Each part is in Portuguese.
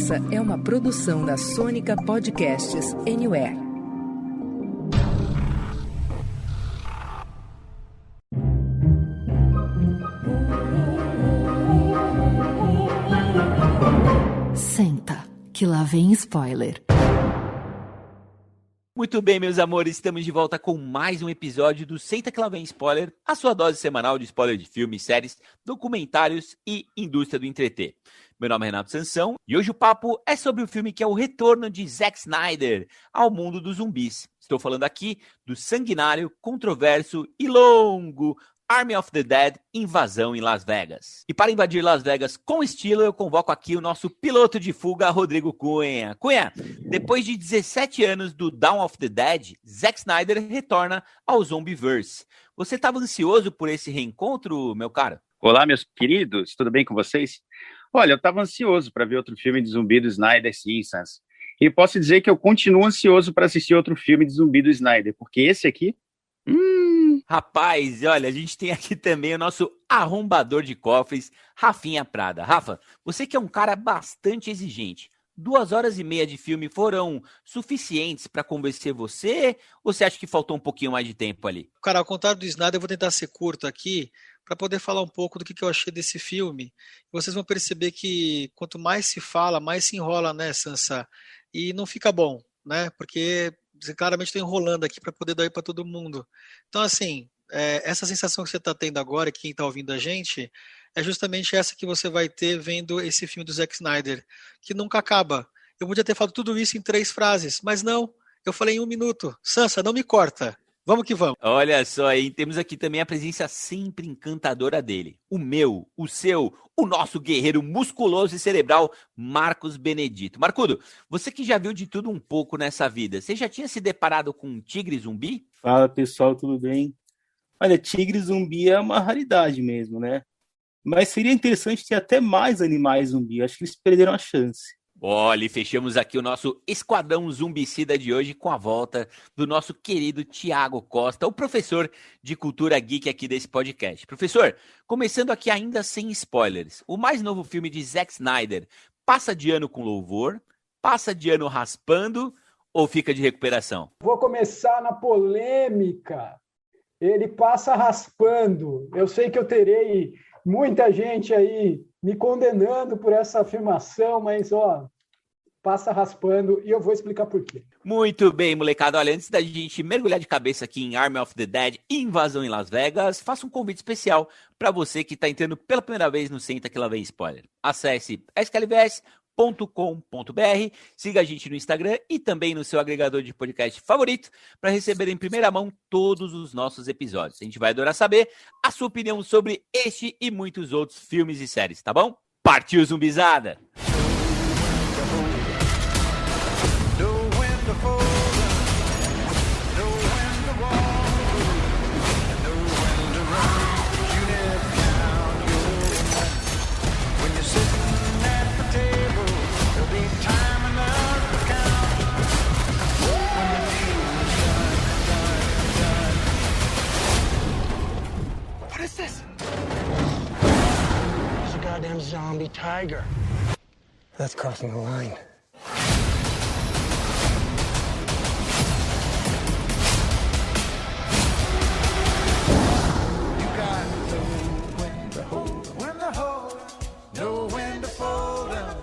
Essa é uma produção da Sônica Podcasts Anywhere. Senta, que lá vem spoiler. Muito bem, meus amores, estamos de volta com mais um episódio do Senta que lá vem spoiler, a sua dose semanal de spoiler de filmes, séries, documentários e indústria do entreter. Meu nome é Renato Sansão e hoje o papo é sobre o filme que é o retorno de Zack Snyder ao mundo dos zumbis. Estou falando aqui do sanguinário, controverso e longo Army of the Dead, Invasão em Las Vegas. E para invadir Las Vegas com estilo, eu convoco aqui o nosso piloto de fuga, Rodrigo Cunha. Cunha, depois de 17 anos do Dawn of the Dead, Zack Snyder retorna ao Zombieverse. Você estava ansioso por esse reencontro, meu caro? Olá, meus queridos, tudo bem com vocês? Olha, eu estava ansioso para ver outro filme de zumbi do Snyder, sim, Sans. E posso dizer que eu continuo ansioso para assistir outro filme de zumbi do Snyder, porque esse aqui... Rapaz, olha, a gente tem aqui também o nosso arrombador de cofres, Rafinha Prada. Rafa, você que é um cara bastante exigente, 2h30 de filme foram suficientes para convencer você? Ou você acha que faltou um pouquinho mais de tempo ali? Cara, ao contrário do Snyder, eu vou tentar ser curto aqui para poder falar um pouco do que eu achei desse filme. Vocês vão perceber que quanto mais se fala, mais se enrola, né, Sansa? E não fica bom, né? Porque você claramente está enrolando aqui para poder dar aí para todo mundo. Então, assim, essa sensação que você está tendo agora, quem está ouvindo a gente, é justamente essa que você vai ter vendo esse filme do Zack Snyder, que nunca acaba. Eu podia ter falado tudo isso em 3 frases, mas não, eu falei em 1 minuto. Sansa, não me corta. Vamos que vamos. Olha só, aí temos aqui também a presença sempre encantadora dele. O meu, o seu, o nosso guerreiro musculoso e cerebral, Marcos Benedito. Marcudo, você que já viu de tudo um pouco nessa vida, você já tinha se deparado com um tigre zumbi? Fala, pessoal, tudo bem? Olha, tigre zumbi é uma raridade mesmo, né? Mas seria interessante ter até mais animais zumbi. Acho que eles perderam a chance. Olha, e fechamos aqui o nosso Esquadrão Zumbicida de hoje com a volta do nosso querido Thiago Costa, o professor de cultura geek aqui desse podcast. Professor, começando aqui ainda sem spoilers, o mais novo filme de Zack Snyder passa de ano com louvor, passa de ano raspando ou fica de recuperação? Vou começar na polêmica. Ele passa raspando. Eu sei que eu terei muita gente aí me condenando por essa afirmação, mas, passa raspando e eu vou explicar por quê. Muito bem, molecada. Olha, antes da gente mergulhar de cabeça aqui em Army of the Dead, Invasão em Las Vegas, faço um convite especial para você que está entrando pela primeira vez no Senta que lá vem spoiler. Acesse sklvs.com.br, siga a gente no Instagram e também no seu agregador de podcast favorito para receber em primeira mão todos os nossos episódios. A gente vai adorar saber a sua opinião sobre este e muitos outros filmes e séries, tá bom? Partiu, zumbizada! Goddamn zombie tiger. That's crossing the line. You got to know when to hold, know when to fold 'em.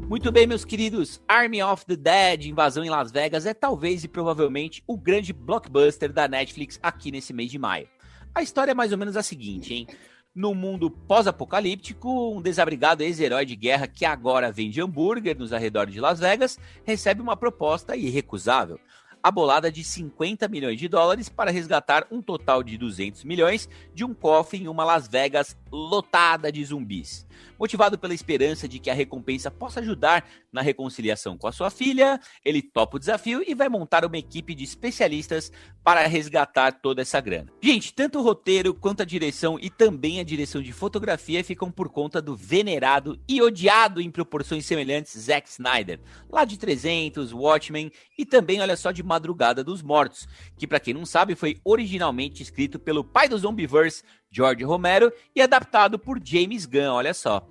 Muito bem, meus queridos, Army of the Dead, Invasão em Las Vegas, é talvez e provavelmente o grande blockbuster da Netflix aqui nesse mês de maio. A história é mais ou menos a seguinte, hein? No mundo pós-apocalíptico, um desabrigado ex-herói de guerra que agora vende hambúrguer nos arredores de Las Vegas recebe uma proposta irrecusável. A bolada de 50 milhões de dólares para resgatar um total de 200 milhões de um cofre em uma Las Vegas lotada de zumbis. Motivado pela esperança de que a recompensa possa ajudar na reconciliação com a sua filha, ele topa o desafio e vai montar uma equipe de especialistas para resgatar toda essa grana. Gente, tanto o roteiro quanto a direção e também a direção de fotografia ficam por conta do venerado e odiado em proporções semelhantes Zack Snyder, lá de 300, Watchmen e também, olha só, de Madrugada dos Mortos, que pra quem não sabe foi originalmente escrito pelo pai do Zombieverse, George Romero, e adaptado por James Gunn, olha só.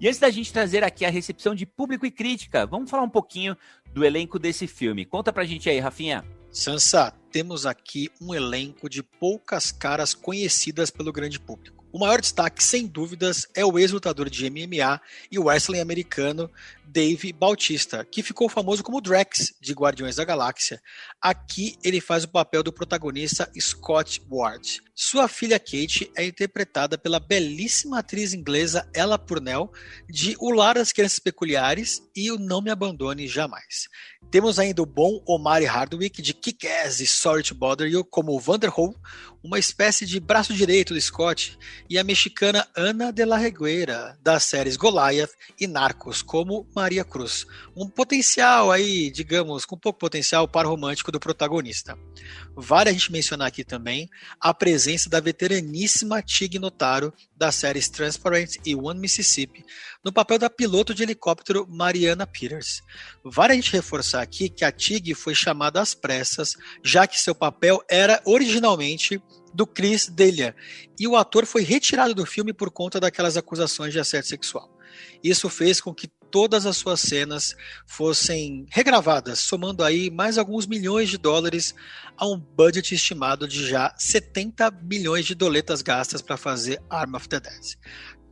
E antes da gente trazer aqui a recepção de público e crítica, vamos falar um pouquinho do elenco desse filme. Conta pra gente aí, Rafinha. Sansa, temos aqui um elenco de poucas caras conhecidas pelo grande público. O maior destaque, sem dúvidas, é o ex-lutador de MMA e wrestling americano Dave Bautista, que ficou famoso como Drax, de Guardiões da Galáxia. Aqui ele faz o papel do protagonista Scott Ward. Sua filha Kate é interpretada pela belíssima atriz inglesa Ella Purnell, de O Lar das Crianças Peculiares e o Não Me Abandone Jamais. Temos ainda o bom Omari Hardwick, de Kick-Ass e Sorry to Bother You, como Vanderhoof, uma espécie de braço direito do Scott, e a mexicana Ana de la Reguera, das séries Goliath e Narcos, como Maria Cruz. Um potencial aí, digamos, com pouco potencial par romântico do protagonista. Vale a gente mencionar aqui também a presença da veteraníssima Tig Notaro, das séries Transparent e One Mississippi, no papel da piloto de helicóptero Mariana Peters. Vale a gente reforçar aqui que a Tig foi chamada às pressas, já que seu papel era originalmente do Chris D'Elia, e o ator foi retirado do filme por conta daquelas acusações de assédio sexual. Isso fez com que todas as suas cenas fossem regravadas, somando aí mais alguns milhões de dólares a um budget estimado de já 70 milhões de doletas gastas para fazer Arm of the Dead.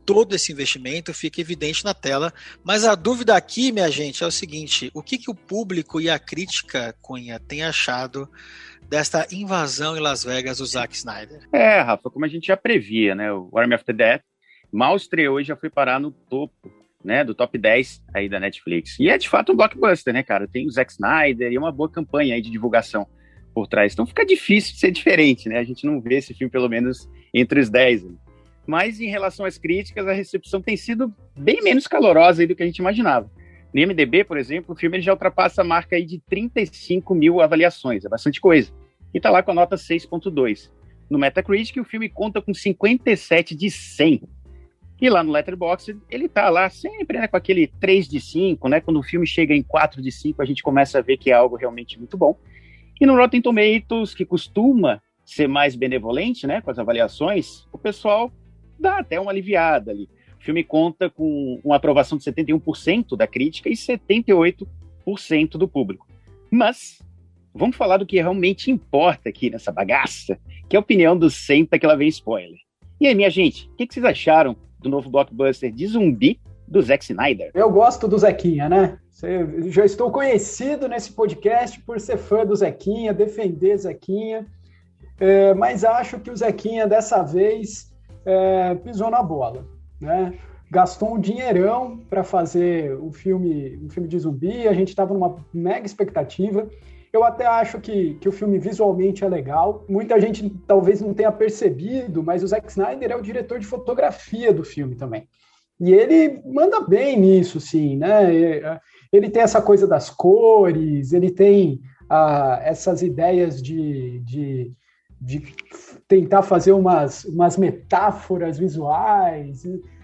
Todo esse investimento fica evidente na tela, mas a dúvida aqui, minha gente, é o seguinte: o que o público e a crítica, Cunha, tem achado desta invasão em Las Vegas do Zack Snyder? Rafa, como a gente já previa, né, o Army of the Dead mal estreou e já foi parar no topo, né, do top 10 aí da Netflix. E é de fato um blockbuster, né, cara? Tem o Zack Snyder e uma boa campanha aí de divulgação por trás. Então fica difícil de ser diferente, né? A gente não vê esse filme, pelo menos, entre os 10. Né? Mas em relação às críticas, a recepção tem sido bem menos calorosa aí do que a gente imaginava. No IMDb, por exemplo, o filme ele já ultrapassa a marca aí de 35 mil avaliações, é bastante coisa. E tá lá com a nota 6.2. No Metacritic, o filme conta com 57 de 100. E lá no Letterboxd, ele tá lá sempre, né, com aquele 3 de 5, né? Quando o filme chega em 4 de 5, a gente começa a ver que é algo realmente muito bom. E no Rotten Tomatoes, que costuma ser mais benevolente, né, com as avaliações, o pessoal dá até uma aliviada ali. O filme conta com uma aprovação de 71% da crítica e 78% do público. Mas vamos falar do que realmente importa aqui nessa bagaça, que é a opinião do Senta que lá vem spoiler. E aí, minha gente, o que vocês acharam do novo blockbuster de zumbi do Zack Snyder? Eu gosto do Zequinha, né? Já estou conhecido nesse podcast por ser fã do Zequinha, defender Zequinha, mas acho que o Zequinha dessa vez pisou na bola, né? Gastou um dinheirão para fazer um filme de zumbi, a gente estava numa mega expectativa. Eu até acho que o filme visualmente é legal. Muita gente talvez não tenha percebido, mas o Zack Snyder é o diretor de fotografia do filme também. E ele manda bem nisso, sim, né? Ele tem essa coisa das cores, ele tem essas ideias de tentar fazer umas metáforas visuais.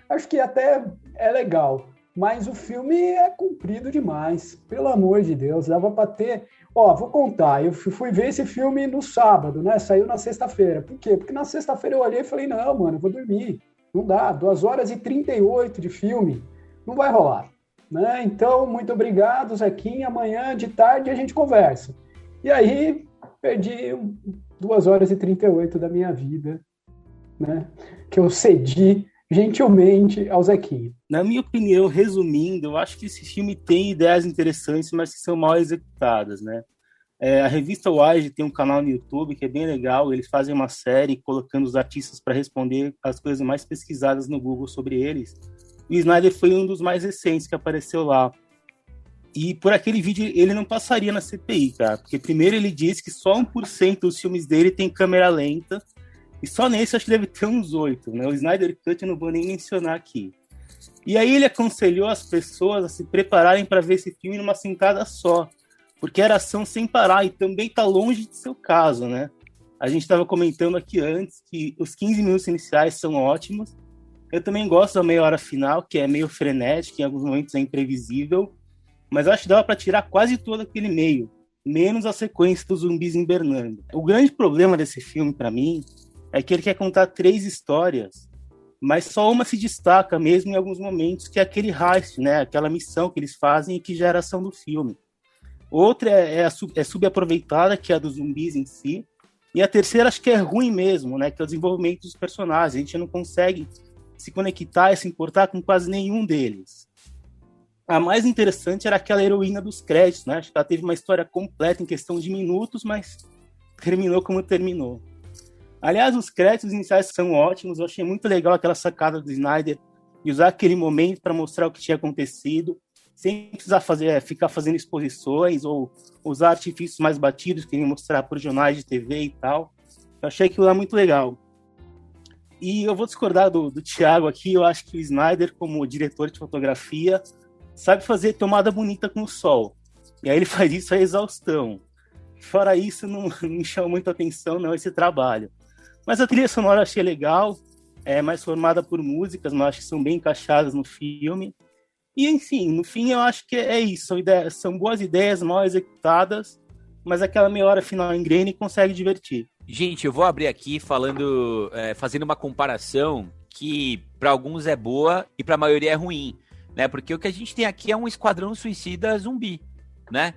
Acho que até é legal. Mas o filme é comprido demais, pelo amor de Deus. Dava para ter... vou contar, eu fui ver esse filme no sábado, né? Saiu na sexta-feira. Por quê? Porque na sexta-feira eu olhei e falei, não, mano, eu vou dormir. Não dá, 2 horas e 38 de filme, não vai rolar. Né? Então, muito obrigado, Zequinha. Amanhã de tarde a gente conversa. E aí, perdi 2 horas e 38 da minha vida, né? Que eu cedi gentilmente ao Zequinha. Na minha opinião, resumindo, eu acho que esse filme tem ideias interessantes, mas que são mal executadas, né? A revista Wise tem um canal no YouTube que é bem legal, eles fazem uma série colocando os artistas para responder as coisas mais pesquisadas no Google sobre eles. O Snyder foi um dos mais recentes que apareceu lá. E por aquele vídeo ele não passaria na CPI, cara, porque primeiro ele disse que só 1% dos filmes dele tem câmera lenta, e só nesse acho que deve ter uns 8, né? O Snyder Cut eu não vou nem mencionar aqui. E aí ele aconselhou as pessoas a se prepararem para ver esse filme numa sentada só, porque era ação sem parar, e também está longe de ser o caso, né? A gente estava comentando aqui antes que os 15 minutos iniciais são ótimos. Eu também gosto da meia hora final, que é meio frenética, em alguns momentos é imprevisível, mas acho que dava para tirar quase todo aquele meio. menos a sequência dos zumbis hibernando. O grande problema desse filme, para mim, é que ele quer contar 3 histórias, mas só uma se destaca mesmo em alguns momentos, que é aquele heist, né? Aquela missão que eles fazem e que gera ação do filme. Outra é subaproveitada, que é a dos zumbis em si. E a terceira acho que é ruim mesmo, né? Que é o desenvolvimento dos personagens. A gente não consegue se conectar e se importar com quase nenhum deles. A mais interessante era aquela heroína dos créditos, né? Acho que ela teve uma história completa em questão de minutos, mas terminou como terminou. Aliás, os créditos iniciais são ótimos. Eu achei muito legal aquela sacada do Snyder de usar aquele momento para mostrar o que tinha acontecido, sem precisar ficar fazendo exposições ou usar artifícios mais batidos que iam mostrar por jornais de TV e tal. Eu achei aquilo lá muito legal. E eu vou discordar do Thiago aqui. Eu acho que o Snyder, como diretor de fotografia, sabe fazer tomada bonita com o sol. E aí ele faz isso à exaustão. Fora isso, não me chama muito a atenção, não, esse trabalho. Mas a trilha sonora eu achei legal, é mais formada por músicas, mas acho que são bem encaixadas no filme. E, enfim, no fim eu acho que é isso. São boas ideias, mal executadas, mas aquela meia hora final engrena e consegue divertir. Gente, eu vou abrir aqui fazendo uma comparação que para alguns é boa e para a maioria é ruim, né? Porque o que a gente tem aqui é um esquadrão suicida zumbi, né?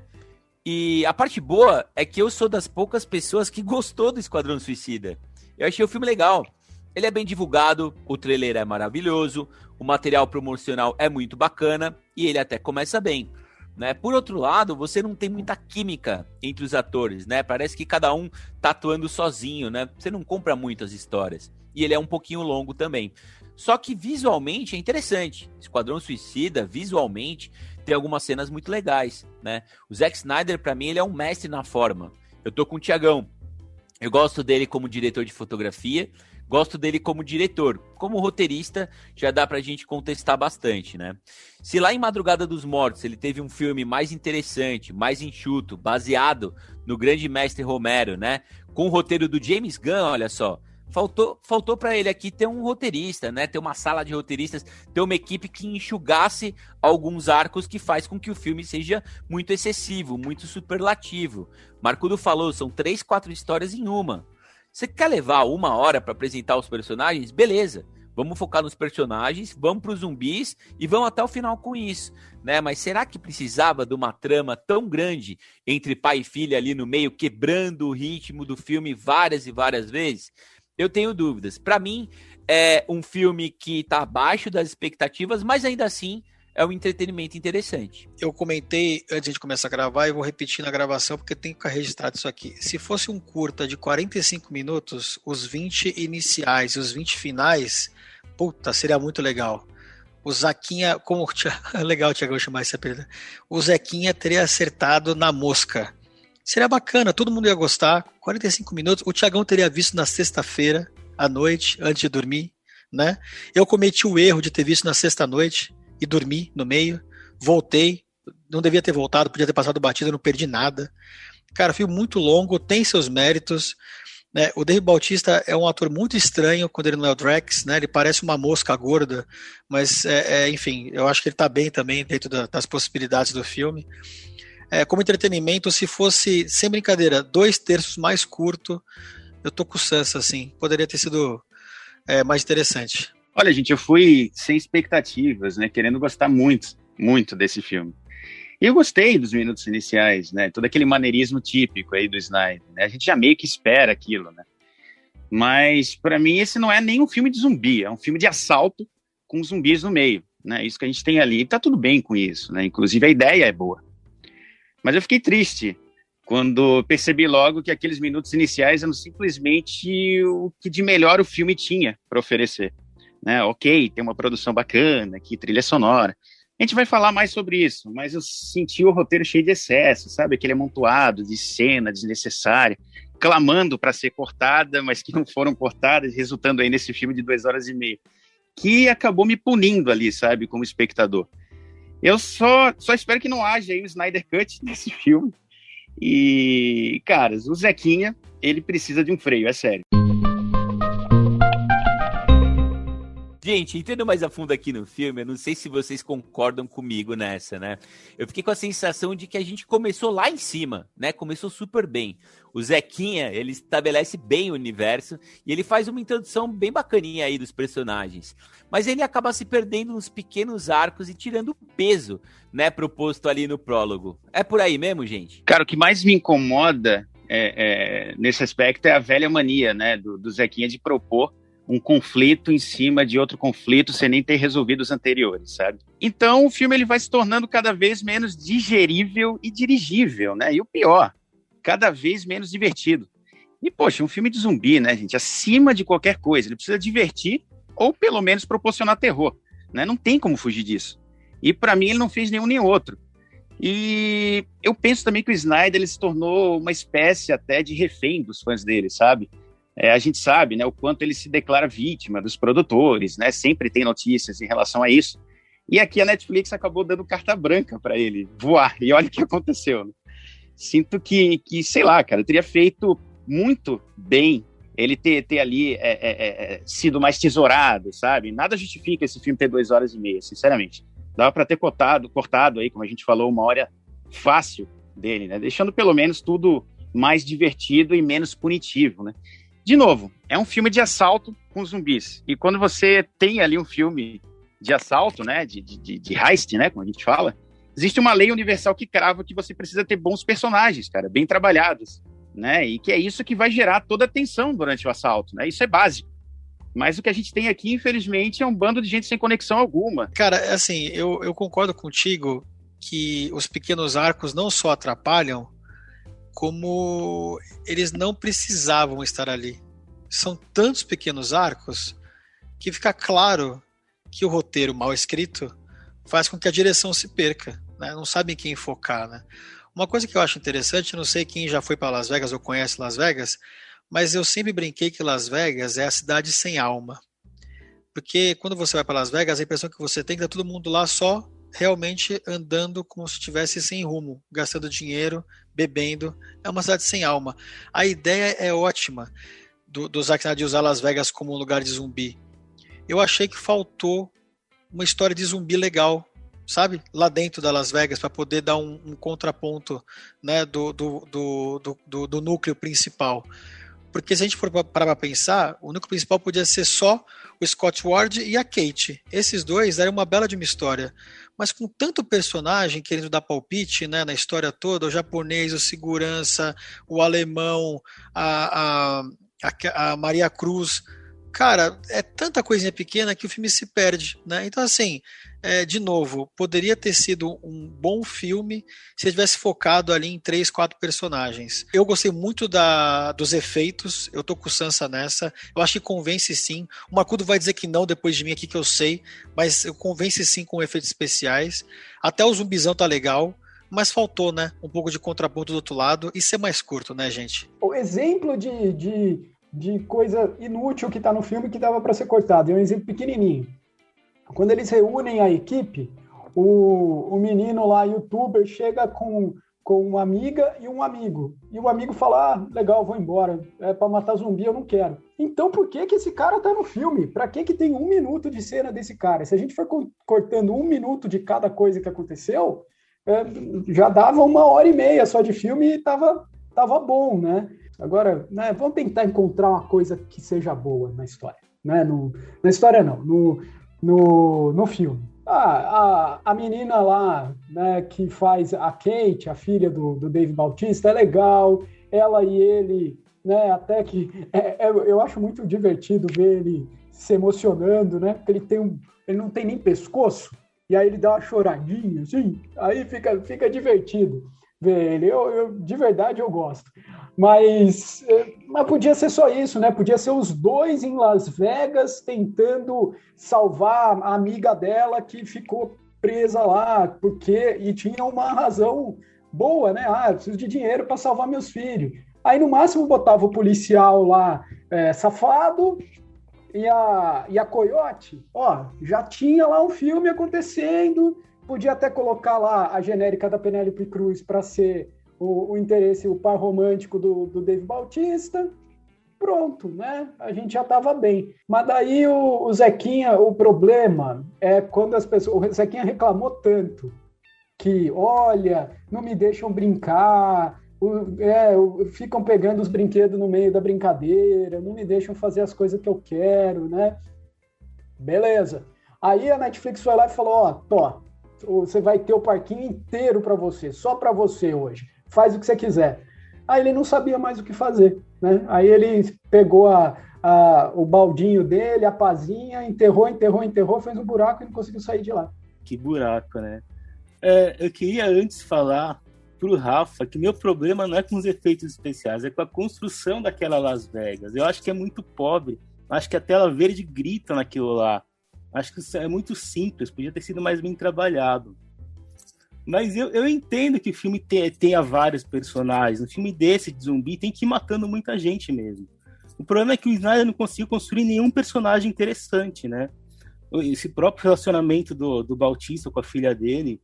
E a parte boa é que eu sou das poucas pessoas que gostou do Esquadrão Suicida. Eu achei o filme legal. Ele é bem divulgado, o trailer é maravilhoso, o material promocional é muito bacana e ele até começa bem, né? Por outro lado, você não tem muita química entre os atores, né? Parece que cada um tá atuando sozinho, né? Você não compra muitas histórias. E ele é um pouquinho longo também. Só que visualmente é interessante. Esquadrão Suicida, visualmente, tem algumas cenas muito legais, né? O Zack Snyder, pra mim, ele é um mestre na forma. Eu tô com o Thiagão. Eu gosto dele como diretor de fotografia, gosto dele como diretor. Como roteirista, já dá pra gente contestar bastante, né? Se lá em Madrugada dos Mortos ele teve um filme mais interessante, mais enxuto, baseado no grande mestre Romero, né? Com o roteiro do James Gunn, olha só. Faltou para ele aqui ter um roteirista, né? Ter uma sala de roteiristas, ter uma equipe que enxugasse alguns arcos que faz com que o filme seja muito excessivo, muito superlativo. Marcudo falou, são 3, 4 histórias em uma. Você quer levar 1 hora para apresentar os personagens? Beleza. Vamos focar nos personagens, vamos para os zumbis e vamos até o final com isso, né? Mas será que precisava de uma trama tão grande entre pai e filha ali no meio, quebrando o ritmo do filme várias e várias vezes? Eu tenho dúvidas. Para mim, é um filme que está abaixo das expectativas, mas ainda assim é um entretenimento interessante. Eu comentei antes de começar a gravar e vou repetir na gravação porque tem que ficar registrado isso aqui. Se fosse um curta de 45 minutos, os 20 iniciais e os 20 finais, puta, seria muito legal. O Zaquinha, legal, Thiago, chamar esse apelido. O Zequinha teria acertado na mosca. Seria bacana, todo mundo ia gostar. 45 minutos, o Thiagão teria visto na sexta-feira à noite, antes de dormir, né? Eu cometi o erro de ter visto na sexta-noite e dormi no meio. Voltei, não devia ter voltado, podia ter passado batida, não perdi nada. Cara, filme muito longo, tem seus méritos, né? O Dave Bautista é um ator muito estranho quando ele não é o Drax, né? Ele parece uma mosca gorda, mas, enfim, eu acho que ele tá bem também dentro das possibilidades do filme. Como entretenimento, se fosse, sem brincadeira, 2/3 mais curto, eu tô com o Sansa, assim, poderia ter sido mais interessante. Olha, gente, eu fui sem expectativas, né, querendo gostar muito, muito desse filme. E eu gostei dos minutos iniciais, né, todo aquele maneirismo típico aí do Snyder, né, a gente já meio que espera aquilo, né. Mas, pra mim, esse não é nem um filme de zumbi, é um filme de assalto com zumbis no meio, né, isso que a gente tem ali, e tá tudo bem com isso, né, inclusive a ideia é boa. Mas eu fiquei triste quando percebi logo que aqueles minutos iniciais eram simplesmente o que de melhor o filme tinha para oferecer, né? Ok, tem uma produção bacana, que trilha sonora. A gente vai falar mais sobre isso, mas eu senti o roteiro cheio de excesso, sabe? Aquele amontoado de cena desnecessária, clamando para ser cortada, mas que não foram cortadas, resultando aí nesse filme de 2 horas e meia, que acabou me punindo ali, sabe? Como espectador. Eu só espero que não haja aí o Snyder Cut nesse filme. E, cara, o Zequinha, ele precisa de um freio, é sério. Gente, entrando mais a fundo aqui no filme, eu não sei se vocês concordam comigo nessa, né? Eu fiquei com a sensação de que a gente começou lá em cima, né? Começou super bem. O Zequinha, ele estabelece bem o universo e ele faz uma introdução bem bacaninha aí dos personagens. Mas ele acaba se perdendo nos pequenos arcos e tirando o peso, né, proposto ali no prólogo. É por aí mesmo, gente? Cara, o que mais me incomoda nesse aspecto é a velha mania, né, do Zequinha de propor um conflito em cima de outro conflito sem nem ter resolvido os anteriores, sabe? Então o filme ele vai se tornando cada vez menos digerível e dirigível, né? E o pior, cada vez menos divertido. E, poxa, um filme de zumbi, né, gente? Acima de qualquer coisa. Ele precisa divertir ou pelo menos proporcionar terror, né? Não tem como fugir disso. E para mim ele não fez nenhum nem outro. E eu penso também que o Snyder ele se tornou uma espécie até de refém dos fãs dele, sabe? A gente sabe, né, o quanto ele se declara vítima dos produtores, né? Sempre tem notícias em relação a isso. E aqui a Netflix acabou dando carta branca para ele voar. E olha o que aconteceu, né? Sinto que, sei lá, cara, teria feito muito bem ele ter ali sido mais tesourado, sabe? Nada justifica esse filme ter 2 horas e meia, sinceramente. Dava para ter cortado aí, como a gente falou, 1 hora fácil dele, né? Deixando pelo menos tudo mais divertido e menos punitivo, né? De novo, é um filme de assalto com zumbis. E quando você tem ali um filme de assalto, né, de heist, né, como a gente fala, existe uma lei universal que crava que você precisa ter bons personagens, cara, bem trabalhados, né, e que é isso que vai gerar toda a tensão durante o assalto, né, isso é básico. Mas o que a gente tem aqui, infelizmente, é um bando de gente sem conexão alguma. Cara, assim, eu concordo contigo que os pequenos arcos não só atrapalham, como eles não precisavam estar ali. São tantos pequenos arcos que fica claro que o roteiro mal escrito faz com que a direção se perca, né? Não sabe em quem focar, né? Uma coisa que eu acho interessante, não sei quem já foi para Las Vegas ou conhece Las Vegas, mas eu sempre brinquei que Las Vegas é a cidade sem alma. Porque quando você vai para Las Vegas, a impressão que você tem é que tá todo mundo lá só realmente andando como se estivesse sem rumo, gastando dinheiro, bebendo. É uma cidade sem alma. A ideia é ótima do Zack Snyder de usar Las Vegas como um lugar de zumbi. Eu achei que faltou uma história de zumbi legal, sabe? Lá dentro da Las Vegas, para poder dar um contraponto, né, do núcleo principal. Porque se a gente for parar para pensar, o núcleo principal podia ser só o Scott Ward e a Kate. Esses dois eram uma bela de uma história. Mas com tanto personagem querendo dar palpite, né, na história toda, o japonês, o segurança, o alemão, a Maria Cruz, cara, é tanta coisinha pequena que o filme se perde, né? Então, assim, de novo, poderia ter sido um bom filme se ele tivesse focado ali em 3, 4 personagens. Eu gostei muito dos efeitos, eu tô com o Sansa nessa, eu acho que convence sim. O Macudo vai dizer que não depois de mim aqui, que eu sei, mas eu convence sim com efeitos especiais. Até o zumbizão tá legal, mas faltou, né, um pouco de contraponto do outro lado e ser mais curto, né, gente? O exemplo de coisa inútil que tá no filme que dava para ser cortado, é um exemplo pequenininho. Quando eles reúnem a equipe, o menino lá, youtuber, chega com uma amiga e um amigo. E o amigo fala, legal, vou embora, é para matar zumbi, eu não quero. Então por que esse cara tá no filme? Para que tem 1 minuto de cena desse cara? Se a gente for cortando 1 minuto de cada coisa que aconteceu, já dava 1h30 só de filme e tava bom, né? Agora, né, vamos tentar encontrar uma coisa que seja boa na história. Né? Na história não, no filme. A menina lá, né, que faz a Kate, a filha do Dave Bautista, é legal. Ela e ele, né, até que... eu acho muito divertido ver ele se emocionando, né? Porque ele não tem nem pescoço. E aí ele dá uma choradinha, assim. Aí fica divertido ver ele. De verdade, eu gosto. Mas podia ser só isso, né? Podia ser os dois em Las Vegas tentando salvar a amiga dela que ficou presa lá, e tinha uma razão boa, né? Eu preciso de dinheiro para salvar meus filhos. Aí, no máximo, botava o policial lá, safado, e a Coyote, já tinha lá um filme acontecendo, podia até colocar lá a genérica da Penélope Cruz para ser o interesse, o par romântico do Dave Bautista, pronto, né? A gente já estava bem. Mas daí o Zequinha, o problema é quando as pessoas... O Zequinha reclamou tanto que, olha, não me deixam brincar, ficam pegando os brinquedos no meio da brincadeira, não me deixam fazer as coisas que eu quero, né? Beleza. Aí a Netflix foi lá e falou, você vai ter o parquinho inteiro para você, só para você hoje. Faz o que você quiser. Aí ele não sabia mais o que fazer, né? Aí ele pegou o baldinho dele, a pazinha, enterrou, fez um buraco e não conseguiu sair de lá. Que buraco, né? Eu queria antes falar pro Rafa que meu problema não é com os efeitos especiais, é com a construção daquela Las Vegas. Eu acho que é muito pobre. Acho que a tela verde grita naquilo lá. Acho que isso é muito simples, podia ter sido mais bem trabalhado. Mas eu entendo que o filme tenha vários personagens. Um filme desse, de zumbi, tem que ir matando muita gente mesmo. O problema é que o Snyder não conseguiu construir nenhum personagem interessante, né? Esse próprio relacionamento do Bautista com a filha dele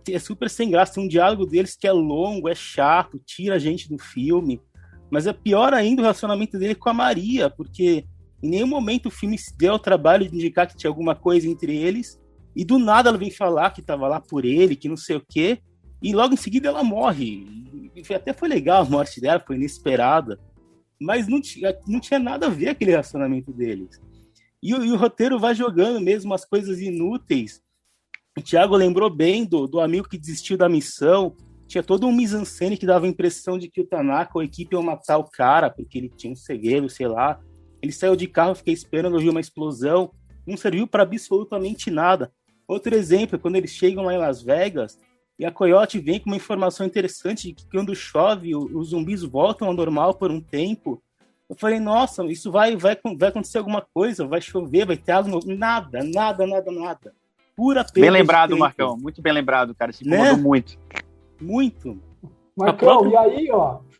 é super sem graça. Tem um diálogo deles que é longo, é chato, tira a gente do filme. Mas é pior ainda o relacionamento dele com a Maria, porque em nenhum momento o filme se deu ao trabalho de indicar que tinha alguma coisa entre eles, e do nada ela vem falar que estava lá por ele, que não sei o quê, e logo em seguida ela morre. E até foi legal a morte dela, foi inesperada, mas não tinha nada a ver aquele relacionamento deles. E o roteiro vai jogando mesmo as coisas inúteis. O Thiago lembrou bem do amigo que desistiu da missão. Tinha todo um mise-en-scène que dava a impressão de que o Tanaka, a equipe, ia matar o cara, porque ele tinha um segredo, sei lá. Ele saiu de carro, fiquei esperando ouvir uma explosão. Não serviu para absolutamente nada. Outro exemplo é quando eles chegam lá em Las Vegas e a Coyote vem com uma informação interessante de que quando chove, os zumbis voltam ao normal por um tempo. Eu falei, nossa, isso vai acontecer alguma coisa, vai chover, vai ter água. Nada. Pura perda. Bem lembrado, Marcão. Muito bem lembrado, cara. Se incomodou muito. Muito. Marcão, e aí,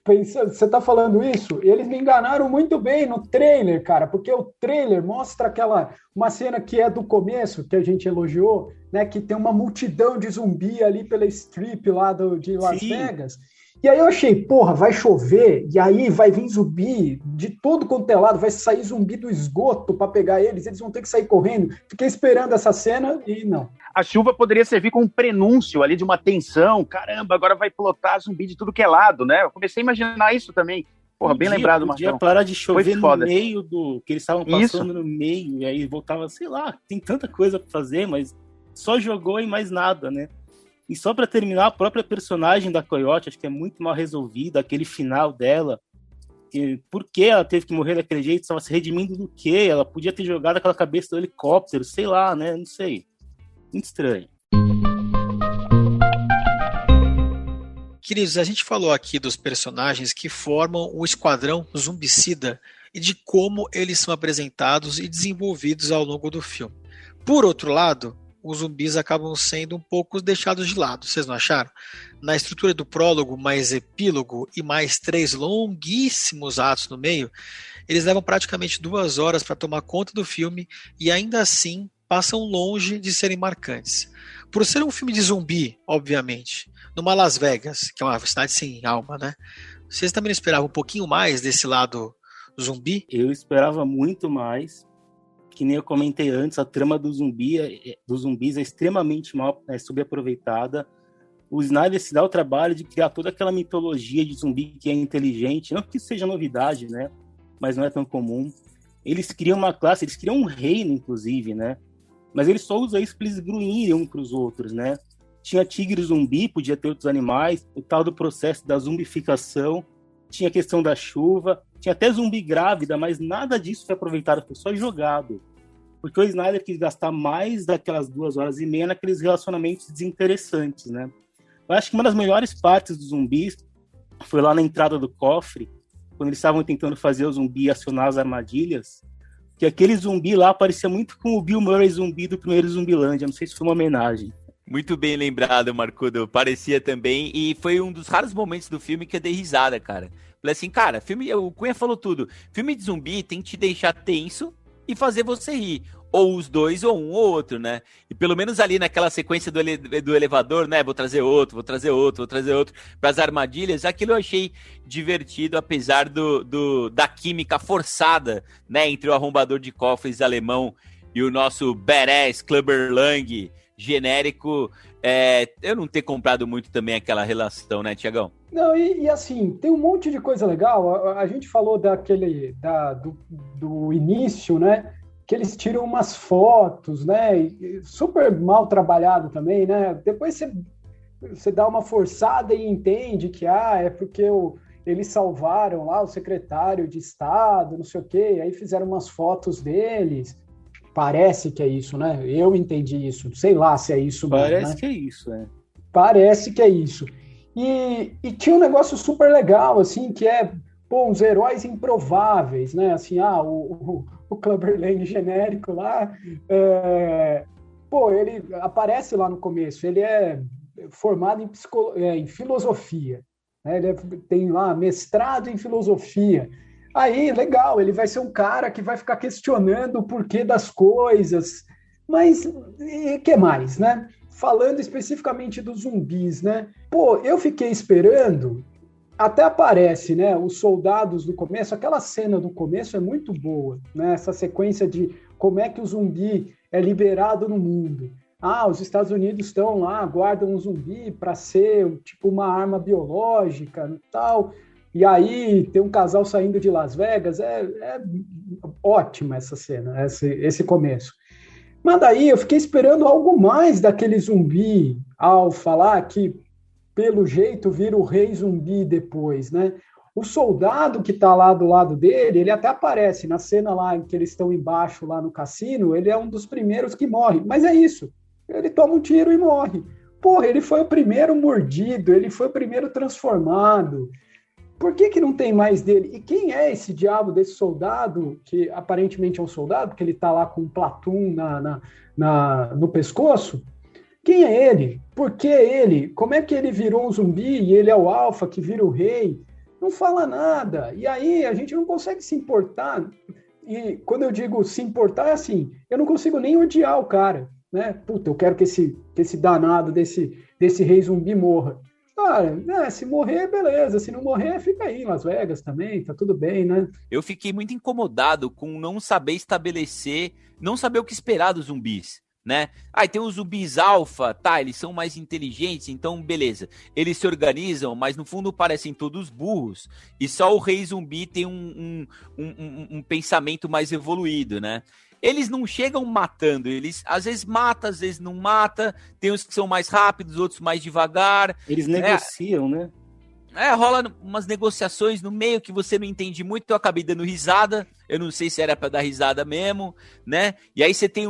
você tá falando isso? Eles me enganaram muito bem no trailer, cara, porque o trailer mostra uma cena que é do começo, que a gente elogiou, né, que tem uma multidão de zumbi ali pela strip lá de Las Vegas. E aí eu achei, porra, vai chover, e aí vai vir zumbi de todo quanto é lado, vai sair zumbi do esgoto para pegar eles vão ter que sair correndo. Fiquei esperando essa cena e não. A chuva poderia servir como um prenúncio ali de uma tensão. Caramba, agora vai plotar zumbi de tudo que é lado, né? Eu comecei a imaginar isso também. Porra, bem lembrado, Marcão. Podia parar de chover no meio que eles estavam passando no meio, e aí voltava, sei lá, tem tanta coisa pra fazer, mas só jogou e mais nada, né? E só pra terminar, a própria personagem da Coyote, acho que é muito mal resolvida, aquele final dela, por que ela teve que morrer daquele jeito, estava se redimindo do quê? Ela podia ter jogado aquela cabeça do helicóptero, sei lá, né? Não sei. Muito estranho. Queridos, a gente falou aqui dos personagens que formam o Esquadrão Zumbicida e de como eles são apresentados e desenvolvidos ao longo do filme. Por outro lado, os zumbis acabam sendo um pouco deixados de lado, vocês não acharam? Na estrutura do prólogo, mais epílogo e mais 3 longuíssimos atos no meio, eles levam praticamente 2 horas para tomar conta do filme e ainda assim passam longe de serem marcantes. Por ser um filme de zumbi, obviamente, numa Las Vegas, que é uma cidade sem alma, né? Vocês também esperavam um pouquinho mais desse lado zumbi? Eu esperava muito mais. Que nem eu comentei antes, a trama dos zumbis é extremamente mal subaproveitada. O Snyder se dá o trabalho de criar toda aquela mitologia de zumbi que é inteligente, não que isso seja novidade, né? Mas não é tão comum. Eles criam uma classe, eles criam um reino, inclusive, né? Mas eles só usam isso para eles grunhirem uns para os outros, né? Tinha tigre zumbi, podia ter outros animais, o tal do processo da zumbificação, tinha a questão da chuva, tinha até zumbi grávida, mas nada disso foi aproveitado, foi só jogado. Porque o Snyder quis gastar mais daquelas 2 horas e meia naqueles relacionamentos desinteressantes, né? Eu acho que uma das melhores partes dos zumbis foi lá na entrada do cofre, quando eles estavam tentando fazer o zumbi acionar as armadilhas, que aquele zumbi lá parecia muito com o Bill Murray zumbi do primeiro Zumbilândia, não sei se foi uma homenagem. Muito bem lembrado, Marcudo. Parecia também, e foi um dos raros momentos do filme que eu dei risada, cara. Falei assim, cara, o Cunha falou tudo. Filme de zumbi tem que te deixar tenso e fazer você rir. ou os dois, ou um ou outro, né? E pelo menos ali naquela sequência do elevador, né? Vou trazer outro, para as armadilhas, aquilo eu achei divertido, apesar da química forçada, né? Entre o arrombador de cofres alemão e o nosso badass Clubber Lang genérico, eu não ter comprado muito também aquela relação, né, Tiagão? Não, e assim, tem um monte de coisa legal. A gente falou do início, né? Que eles tiram umas fotos, né? Super mal trabalhado também, né? Depois você dá uma forçada e entende que é porque eles salvaram lá o secretário de Estado, não sei o quê, aí fizeram umas fotos deles. Parece que é isso, né? Eu entendi isso. Sei lá se é isso mesmo, Parece né? que é isso, né? Parece que é isso. E tinha um negócio super legal, assim, que uns heróis improváveis, né? Assim, o Clubber Lang genérico lá, ele aparece lá no começo, ele é formado em filosofia, né? Ele tem lá mestrado em filosofia. Aí, legal, ele vai ser um cara que vai ficar questionando o porquê das coisas, mas e que mais, né? Falando especificamente dos zumbis, né? Eu fiquei esperando, até aparece, né? Os soldados do começo, aquela cena do começo é muito boa, né? Essa sequência de como é que o zumbi é liberado no mundo. Os Estados Unidos estão lá, guardam um zumbi para ser tipo uma arma biológica e tal. E aí tem um casal saindo de Las Vegas, é ótima essa cena, esse começo. Mas daí eu fiquei esperando algo mais daquele zumbi alfa lá, que pelo jeito vira o rei zumbi depois, né? O soldado que tá lá do lado dele, ele até aparece na cena lá em que eles estão embaixo lá no cassino, ele é um dos primeiros que morre, mas é isso, ele toma um tiro e morre. Ele foi o primeiro mordido, ele foi o primeiro transformado. Por que não tem mais dele? E quem é esse diabo desse soldado, que aparentemente é um soldado, porque ele tá lá com um platum no pescoço? Quem é ele? Por que ele? Como é que ele virou um zumbi e ele é o alfa que vira o rei? Não fala nada. E aí a gente não consegue se importar. E quando eu digo se importar, é assim, eu não consigo nem odiar o cara, né? Eu quero que esse danado desse rei zumbi morra. Cara, se morrer, beleza. Se não morrer, fica aí em Las Vegas também, tá tudo bem, né? Eu fiquei muito incomodado com não saber estabelecer, não saber o que esperar dos zumbis, né? Tem os zumbis alfa, eles são mais inteligentes, então beleza. Eles se organizam, mas no fundo parecem todos burros. E só o rei zumbi tem um pensamento mais evoluído, né? Eles não chegam matando, eles às vezes matam, às vezes não matam, tem uns que são mais rápidos, outros mais devagar. Eles negociam, né? Rola umas negociações no meio que você não entende muito, eu acabei dando risada, eu não sei se era pra dar risada mesmo, né? E aí você tem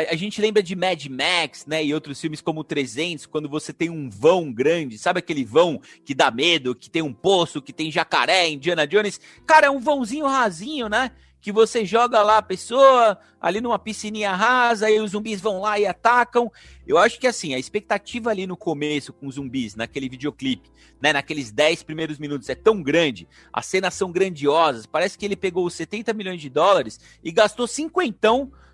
a gente lembra de Mad Max, né, e outros filmes como 300, quando você tem um vão grande, sabe aquele vão que dá medo, que tem um poço, que tem jacaré, Indiana Jones? Cara, é um vãozinho rasinho, né? Que você joga lá a pessoa ali numa piscininha rasa e os zumbis vão lá e atacam. Eu acho que assim, a expectativa ali no começo com os zumbis, naquele videoclipe, né, naqueles 10 primeiros minutos é tão grande, as cenas são grandiosas, parece que ele pegou os 70 milhões de dólares e gastou 50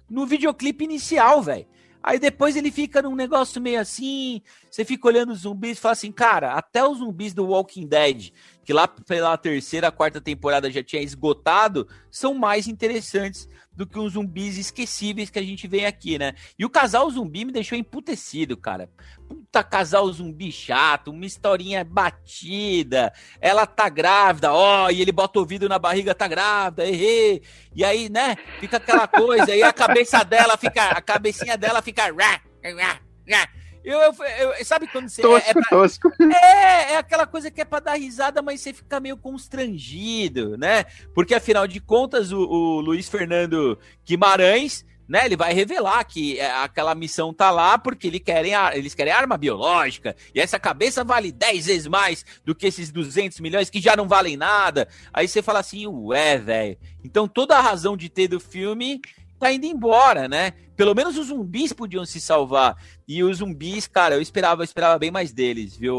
no videoclipe inicial, velho. Aí depois ele fica num negócio meio assim, você fica olhando os zumbis e fala assim, cara, até os zumbis do Walking Dead, que lá pela terceira, quarta temporada já tinha esgotado, são mais interessantes do que os zumbis esquecíveis que a gente vê aqui, né? E o casal zumbi me deixou emputecido, cara. Puta casal zumbi chato, uma historinha batida, ela tá grávida, e ele bota o ouvido na barriga, tá grávida, errei. E aí, né, fica aquela coisa, e a cabecinha dela fica... sabe quando você... Tosco. É aquela coisa que é pra dar risada, mas você fica meio constrangido, né? Porque, afinal de contas, o Luiz Fernando Guimarães, né, ele vai revelar que aquela missão tá lá porque eles querem arma biológica, e essa cabeça vale 10 vezes mais do que esses 200 milhões que já não valem nada. Aí você fala assim, velho. Então toda a razão de ter do filme tá indo embora, né? Pelo menos os zumbis podiam se salvar. E os zumbis, cara, eu esperava bem mais deles, viu,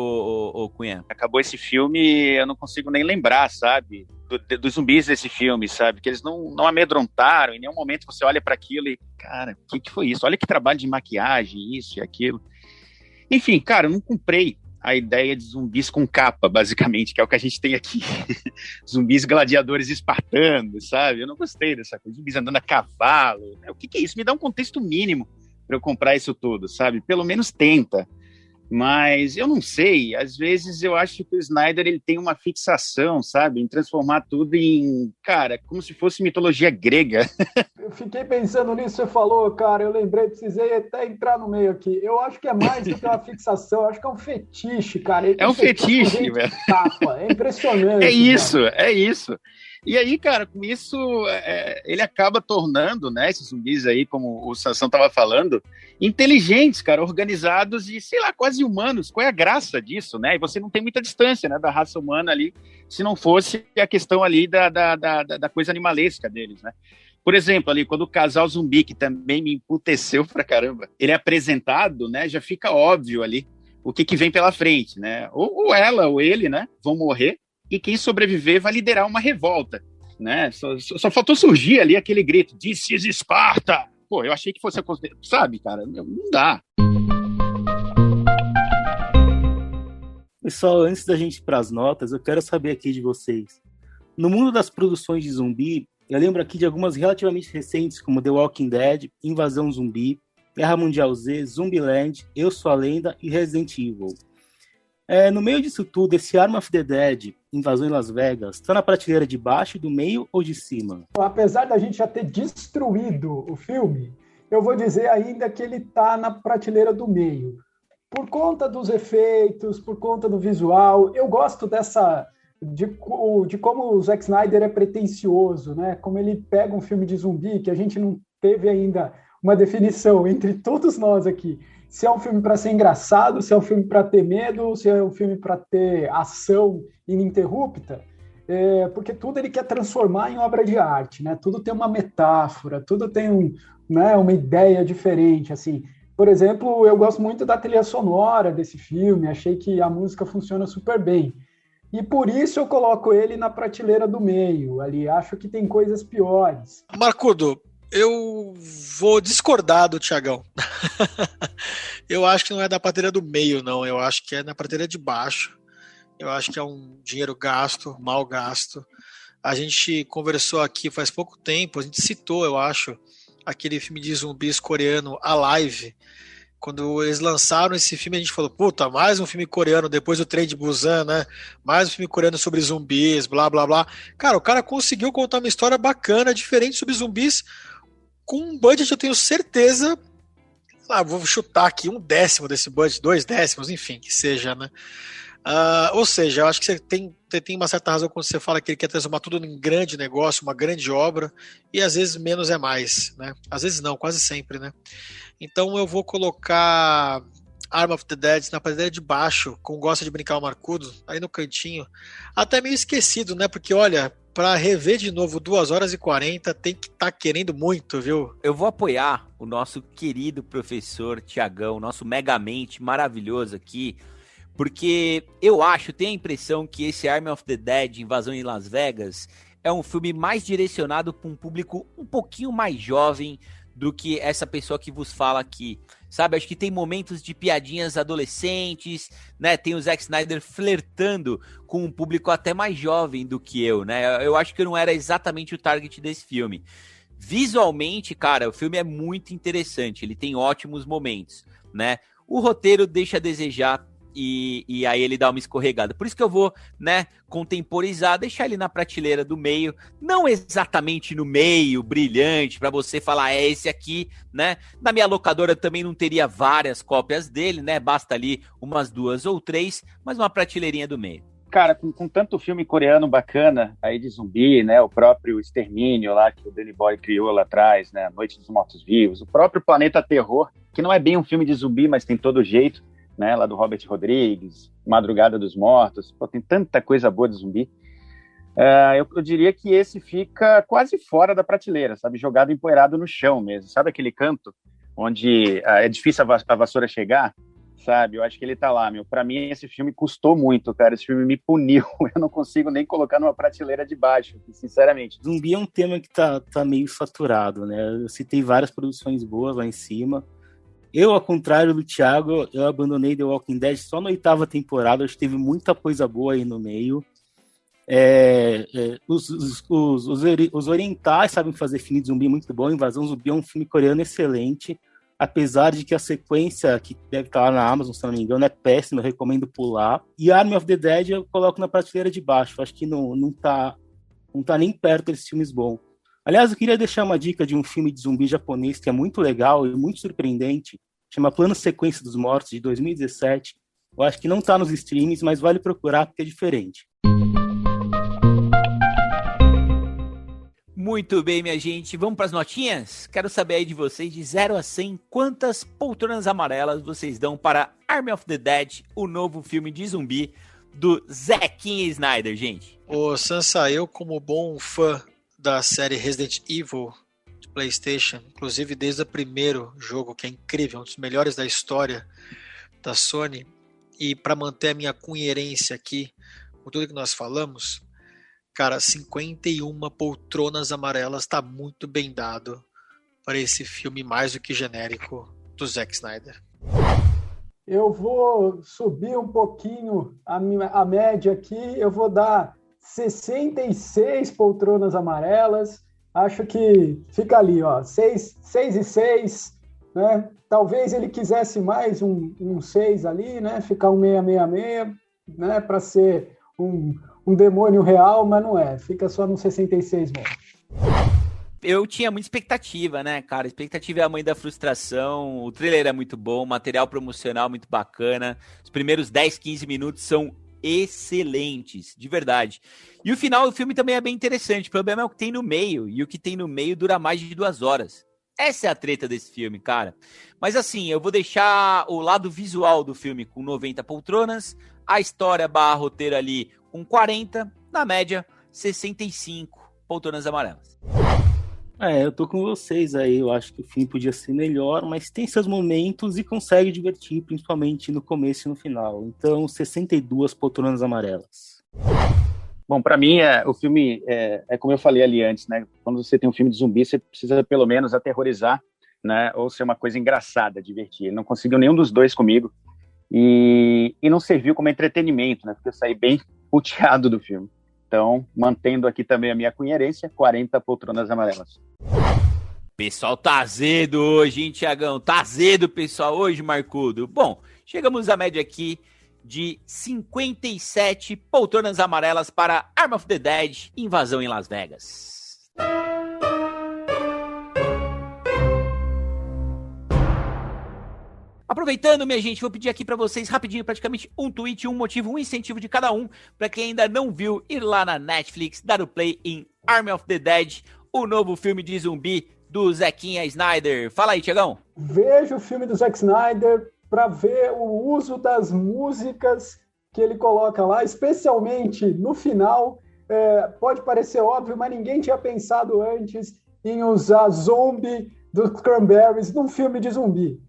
Cunha? Acabou esse filme, eu não consigo nem lembrar, sabe? dos zumbis desse filme, sabe? Que eles não amedrontaram, em nenhum momento você olha para aquilo e, cara, o que foi isso? Olha que trabalho de maquiagem, isso e aquilo. Enfim, cara, eu não comprei a ideia de zumbis com capa, basicamente, que é o que a gente tem aqui. Zumbis gladiadores espartanos, sabe? Eu não gostei dessa coisa. Zumbis andando a cavalo. O que é isso? Me dá um contexto mínimo para eu comprar isso tudo, sabe? Pelo menos tenta. Mas eu não sei, às vezes eu acho que o Snyder ele tem uma fixação, sabe, em transformar tudo em, cara, como se fosse mitologia grega. Eu fiquei pensando nisso, você falou, cara, eu lembrei, precisei até entrar no meio aqui. Eu acho que é mais do que uma fixação, eu acho que é um fetiche, cara. Ele é um fetiche, velho. Capa. É impressionante. É isso, cara. É isso. E aí, cara, com isso, ele acaba tornando, né, esses zumbis aí, como o Sansão estava falando, inteligentes, cara, organizados e, sei lá, quase humanos. Qual é a graça disso, né? E você não tem muita distância, né, da raça humana ali, se não fosse a questão ali da coisa animalesca deles, né? Por exemplo, ali, quando o casal zumbi, que também me emputeceu pra caramba, ele é apresentado, né, já fica óbvio ali o que vem pela frente, né? Ou ela ou ele, né, vão morrer, e quem sobreviver vai liderar uma revolta, né? Só faltou surgir ali aquele grito, This is Esparta! Pô, eu achei que fosse, sabe, cara, não dá. Pessoal, antes da gente ir para as notas, eu quero saber aqui de vocês. No mundo das produções de zumbi, eu lembro aqui de algumas relativamente recentes, como The Walking Dead, Invasão Zumbi, Guerra Mundial Z, Zumbiland, Eu Sou a Lenda e Resident Evil. No meio disso tudo, esse Arm of the Dead, Invasão em Las Vegas, está na prateleira de baixo, do meio ou de cima? Apesar da gente já ter destruído o filme, eu vou dizer ainda que ele está na prateleira do meio. Por conta dos efeitos, por conta do visual, eu gosto de como o Zack Snyder é pretensioso, né? Como ele pega um filme de zumbi, que a gente não teve ainda uma definição entre todos nós aqui. Se é um filme para ser engraçado, se é um filme para ter medo, se é um filme para ter ação ininterrupta, porque tudo ele quer transformar em obra de arte, né? Tudo tem uma metáfora, tudo tem uma ideia diferente, assim. Por exemplo, eu gosto muito da trilha sonora desse filme, achei que a música funciona super bem. E por isso eu coloco ele na prateleira do meio, ali, acho que tem coisas piores. Marcudo, eu vou discordar do Thiagão. Eu acho que não é da prateleira do meio, não. Eu acho que é na prateleira de baixo. Eu acho que é um dinheiro gasto, mal gasto. A gente conversou aqui faz pouco tempo, a gente citou, eu acho, aquele filme de zumbis coreano, Alive. Quando eles lançaram esse filme, a gente falou, puta, mais um filme coreano, depois do Trem de Busan, né? Mais um filme coreano sobre zumbis, blá, blá, blá. Cara, o cara conseguiu contar uma história bacana, diferente sobre zumbis, com um budget, eu tenho certeza, vou chutar aqui, 1/10 desse budget, 2/10, enfim, que seja, né? Ou seja, eu acho que você tem uma certa razão quando você fala que ele quer transformar tudo em grande negócio, uma grande obra, e às vezes menos é mais, né? Às vezes não, quase sempre, né? Então eu vou colocar Arm of the Dead na prateleira de baixo, como gosta de brincar o Marcudo, aí no cantinho, até meio esquecido, né? Porque olha, para rever de novo 2h40 tem que estar querendo muito, viu? Eu vou apoiar o nosso querido professor Thiagão, nosso megamente maravilhoso aqui, porque eu tenho a impressão que esse Army of the Dead, Invasão em Las Vegas, é um filme mais direcionado para um público um pouquinho mais jovem do que essa pessoa que vos fala aqui, sabe? Acho que tem momentos de piadinhas adolescentes, né? Tem o Zack Snyder flertando com um público até mais jovem do que eu, né? Eu acho que eu não era exatamente o target desse filme. Visualmente, cara, o filme é muito interessante, ele tem ótimos momentos, né? O roteiro deixa a desejar, e aí ele dá uma escorregada. Por isso que eu vou, né, contemporizar, deixar ele na prateleira do meio, não exatamente no meio, brilhante, para você falar, é esse aqui, né? Na minha locadora também não teria várias cópias dele, né? Basta ali umas 2 ou 3, mas uma prateleirinha do meio. Cara, com tanto filme coreano bacana aí de zumbi, né? O próprio Extermínio lá que o Danny Boyle criou lá atrás, né? Noite dos Mortos-Vivos, o próprio Planeta Terror, que não é bem um filme de zumbi, mas tem todo jeito, né, lá do Robert Rodrigues, Madrugada dos Mortos, tem tanta coisa boa de zumbi. Eu diria que esse fica quase fora da prateleira, sabe, jogado empoeirado no chão mesmo, sabe aquele canto onde é difícil a vassoura chegar? sabe? Eu acho que ele tá lá, meu. Pra mim, esse filme custou muito, cara. Esse filme me puniu. Eu não consigo nem colocar numa prateleira de baixo, sinceramente. Zumbi é um tema que tá meio saturado, né? Eu citei várias produções boas lá em cima. Eu, ao contrário do Thiago, eu abandonei The Walking Dead só na 8ª temporada. Acho que teve muita coisa boa aí no meio. Os orientais sabem fazer filme de zumbi muito bom. Invasão Zumbi é um filme coreano excelente. Apesar de que a sequência, que deve estar lá na Amazon, se não me engano, é péssima, eu recomendo pular. E Army of the Dead eu coloco na prateleira de baixo. Acho que não tá nem perto desses filmes bons. Aliás, eu queria deixar uma dica de um filme de zumbi japonês que é muito legal e muito surpreendente. Chama Plano Sequência dos Mortos, de 2017. Eu acho que não tá nos streams, mas vale procurar porque é diferente. Muito bem, minha gente. Vamos para as notinhas? Quero saber aí de vocês, de 0 a 100, quantas poltronas amarelas vocês dão para Army of the Dead, o novo filme de zumbi do Zequinha Snyder, gente? Ô, Sansa, eu como bom fã da série Resident Evil de PlayStation, inclusive desde o primeiro jogo, que é incrível, um dos melhores da história da Sony, e para manter a minha coerência aqui com tudo que nós falamos, cara, 51 poltronas amarelas tá muito bem dado para esse filme mais do que genérico do Zack Snyder. Eu vou subir um pouquinho a média aqui, eu vou dar 66 poltronas amarelas. Acho que fica ali, ó, 6 e 6, né? Talvez ele quisesse mais um 6 ali, né? Ficar um 666, né? Para ser um demônio real, mas não é. Fica só no 66 mesmo. Eu tinha muita expectativa, né, cara? Expectativa é a mãe da frustração. O trailer é muito bom, material promocional muito bacana. Os primeiros 10, 15 minutos são excelentes, de verdade. E o final do filme também é bem interessante. O problema é o que tem no meio, e o que tem no meio dura mais de 2 horas. Essa é a treta desse filme, cara. Mas assim, eu vou deixar o lado visual do filme com 90 poltronas, a história / roteiro ali com 40, na média, 65 poltronas amarelas. Eu tô com vocês aí, eu acho que o filme podia ser melhor, mas tem seus momentos e consegue divertir, principalmente no começo e no final. Então, 62 poltronas amarelas. Bom, pra mim, o filme é como eu falei ali antes, né? Quando você tem um filme de zumbi, você precisa pelo menos aterrorizar, né? Ou ser uma coisa engraçada, divertir. Ele não conseguiu nenhum dos dois comigo e não serviu como entretenimento, né? Porque eu saí bem puteado do filme. Então, mantendo aqui também a minha coerência, 40 poltronas amarelas. Pessoal, tá azedo hoje, hein, Thiagão? Tá azedo, pessoal, hoje, Marcudo. Bom, chegamos à média aqui de 57 poltronas amarelas para Army of the Dead, Invasão em Las Vegas. Aproveitando, minha gente, vou pedir aqui para vocês rapidinho, praticamente um tweet, um motivo, um incentivo de cada um, para quem ainda não viu, ir lá na Netflix, dar o play em Army of the Dead, o novo filme de zumbi do Zequinha Snyder. Fala aí, Thiagão. Veja o filme do Zack Snyder para ver o uso das músicas que ele coloca lá, especialmente no final. Pode parecer óbvio, mas ninguém tinha pensado antes em usar Zombie dos Cranberries num filme de zumbi.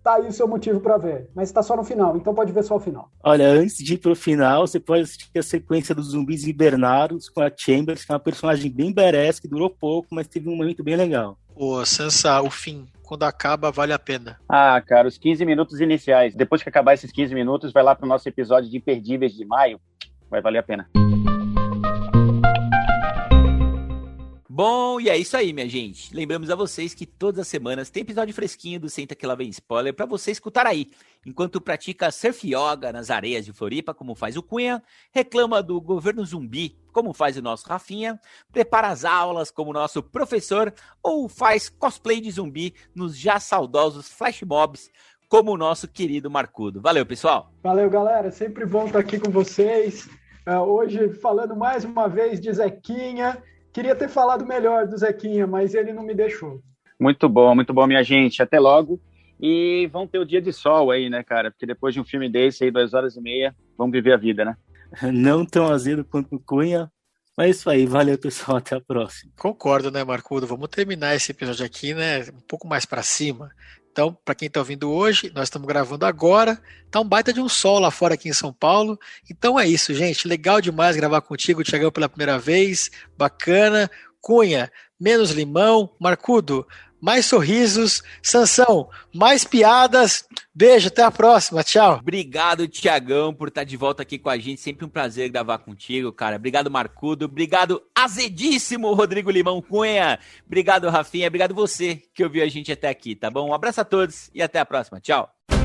Tá aí o seu motivo para ver, mas tá só no final, então pode ver só o final. Olha, antes de ir pro final, você pode assistir a sequência dos zumbis hibernados com a Chambers, que é uma personagem bem badass, que durou pouco, mas teve um momento bem legal. Ô, Sansa, o fim, quando acaba, vale a pena. Ah, cara, os 15 minutos iniciais. Depois que acabar esses 15 minutos, vai lá pro nosso episódio de Imperdíveis de maio. Vai valer a pena. Bom, e é isso aí, minha gente. Lembramos a vocês que todas as semanas tem episódio fresquinho do Senta Que Lá Vem Spoiler pra você escutar aí, enquanto pratica surf yoga nas areias de Floripa, como faz o Cunha, reclama do governo zumbi, como faz o nosso Rafinha, prepara as aulas como o nosso professor, ou faz cosplay de zumbi nos já saudosos flash mobs, como o nosso querido Marcudo. Valeu, pessoal! Valeu, galera. Sempre bom estar aqui com vocês. Hoje, falando mais uma vez de Zequinha. Queria ter falado melhor do Zequinha, mas ele não me deixou. Muito bom, minha gente. Até logo. E vão ter o dia de sol aí, né, cara? Porque depois de um filme desse aí, 2h30, vamos viver a vida, né? Não tão azedo quanto o Cunha, mas é isso aí. Valeu, pessoal. Até a próxima. Concordo, né, Marcudo? Vamos terminar esse episódio aqui, né, um pouco mais pra cima. Então, para quem está ouvindo hoje, nós estamos gravando agora. Tá um baita de um sol lá fora aqui em São Paulo. Então é isso, gente. Legal demais gravar contigo, Thiagão, pela primeira vez. Bacana. Cunha, menos limão. Marcudo, mais sorrisos. Sansão, mais piadas. Beijo, até a próxima. Tchau. Obrigado, Thiagão, por estar de volta aqui com a gente. Sempre um prazer gravar contigo, cara. Obrigado, Marcudo. Obrigado, azedíssimo Rodrigo Limão Cunha. Obrigado, Rafinha. Obrigado você que ouviu a gente até aqui, tá bom? Um abraço a todos e até a próxima. Tchau.